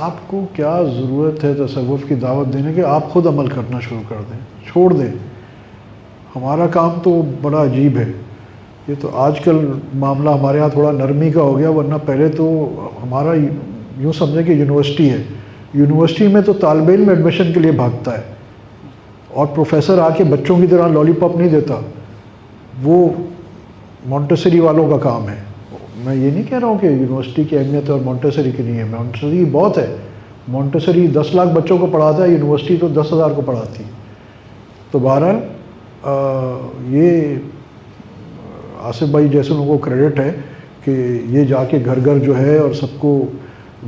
آپ کو کیا ضرورت ہے تصوف کی دعوت دینے کی؟ آپ خود عمل کرنا شروع کر دیں، چھوڑ دیں. ہمارا کام تو بڑا عجیب ہے. یہ تو آج کل معاملہ ہمارے ہاں تھوڑا نرمی کا ہو گیا، ورنہ پہلے تو ہمارا یوں سمجھیں کہ یونیورسٹی ہے. یونیورسٹی میں تو طالب علم ایڈمیشن کے لیے بھاگتا ہے، اور پروفیسر آ کے بچوں کی طرح لالی پاپ نہیں دیتا. وہ مونٹیسری والوں کا کام ہے. میں یہ نہیں کہہ رہا ہوں کہ یونیورسٹی کی اہمیت اور مونٹیسری کی نہیں ہے. مونٹیسری بہت ہے. مونٹیسری 10 لاکھ بچوں کو پڑھاتا ہے، یونیورسٹی تو 10,000 کو پڑھاتی ہے. تو بہرحال یہ آصف بھائی جیسے لوگوں کو کریڈٹ ہے کہ یہ جا کے گھر گھر جو ہے اور سب کو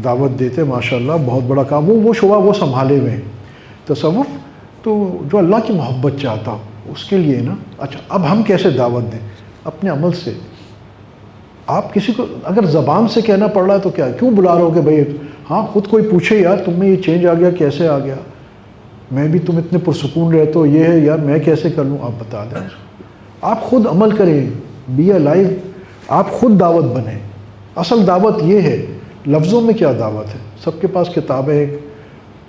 دعوت دیتے. ماشاءاللہ بہت بڑا کام. وہ شعبہ وہ سنبھالے ہوئے ہیں. تصوف تو جو اللہ کی محبت چاہتا ہو اس کے لیے نا. اچھا اب ہم کیسے دعوت دیں؟ اپنے عمل سے. آپ کسی کو اگر زبان سے کہنا پڑ رہا ہے تو کیا، کیوں بلا رہے ہو کہ بھائی ہاں خود کوئی پوچھے یار تم میں یہ چینج آ گیا، کیسے آ گیا؟ میں بھی تم اتنے پرسکون رہتے ہو، یہ ہے یار میں کیسے کر لوں؟ آپ بتا دیں اس کو. آپ خود عمل کریں. Be a life. آپ خود دعوت بنیں. اصل دعوت یہ ہے. لفظوں میں کیا دعوت ہے؟ سب کے پاس کتابیں ایک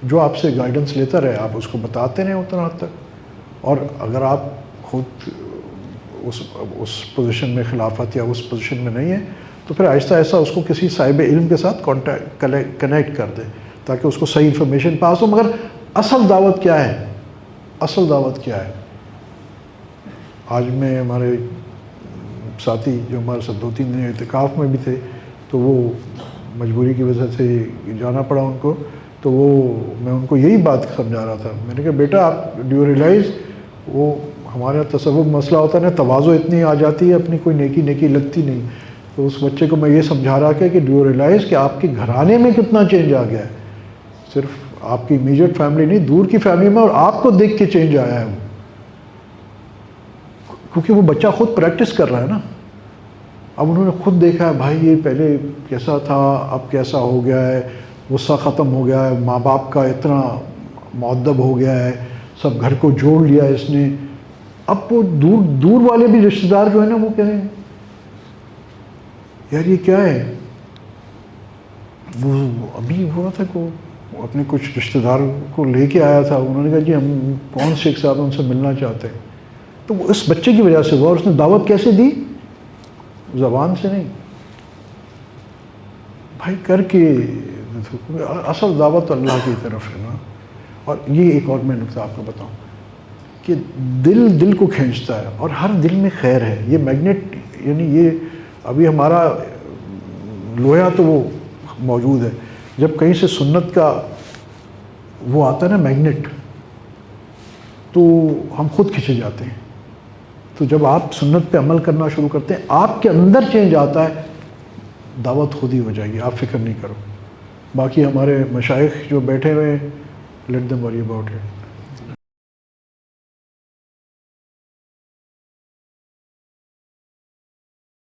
جو آپ سے گائیڈنس لیتا رہے، آپ اس کو بتاتے رہیں اتنا حد تک. اور اگر آپ خود اس پوزیشن میں خلافت یا اس پوزیشن میں نہیں ہے تو پھر آہستہ آہستہ اس کو کسی صاحب علم کے ساتھ کنیکٹ کر دیں تاکہ اس کو صحیح انفارمیشن پاس ہو. مگر اصل دعوت کیا ہے؟ اصل دعوت کیا ہے؟ آج میں ہمارے ساتھی جو ہمارے ساتھ 2-3 دن اعتکاف میں بھی تھے تو وہ مجبوری کی وجہ سے جانا پڑا ان کو. تو میں ان کو یہی بات سمجھا رہا تھا. میں نے کہا بیٹا آپ ڈیو ریلائز وہ ہمارے تصوف مسئلہ ہوتا ہے نا، تواضع اتنی آ جاتی ہے، اپنی کوئی نیکی لگتی نہیں. تو اس بچے کو میں یہ سمجھا رہا کہ ڈیو ریلائز کہ آپ کے گھرانے میں کتنا چینج آ گیا ہے. صرف آپ کی امیجیٹ فیملی نہیں، دور کی فیملی میں اور آپ کو دیکھ کے چینج آیا ہے وہ. کیونکہ وہ بچہ خود پریکٹس کر رہا ہے نا. اب انہوں نے خود دیکھا ہے بھائی یہ پہلے کیسا تھا، اب کیسا ہو گیا ہے. غصہ ختم ہو گیا ہے، ماں باپ کا اتنا مؤدب ہو گیا ہے، سب گھر کو جوڑ لیا ہے اس نے. اب وہ دور والے بھی رشتہ دار جو ہے نا وہ کہیں یار یہ کیا ہے. وہ ابھی ہوا تھا کہ اپنے کچھ رشتہ دار کو لے کے آیا تھا. انہوں نے کہا جی ہم کون شیخ صاحب ان سے ملنا چاہتے ہیں. تو وہ اس بچے کی وجہ سے ہوا. اور اس نے دعوت کیسے دی؟ زبان سے نہیں بھائی، کر کے. اصل دعوت اللہ کی طرف ہے نا. اور یہ ایک اور میں نکتہ آپ کو بتاؤں کہ دل کو کھینچتا ہے اور ہر دل میں خیر ہے. یہ میگنیٹ یعنی یہ ابھی ہمارا لوہا تو وہ موجود ہے. جب کہیں سے سنت کا وہ آتا ہے نا میگنیٹ، تو ہم خود کھنچے جاتے ہیں. تو جب آپ سنت پہ عمل کرنا شروع کرتے ہیں آپ کے اندر چینج آتا ہے، دعوت خود ہی ہو جائے گی. آپ فکر نہیں کرو. باقی ہمارے مشائخ جو بیٹھے ہوئے ہیں let them worry about it.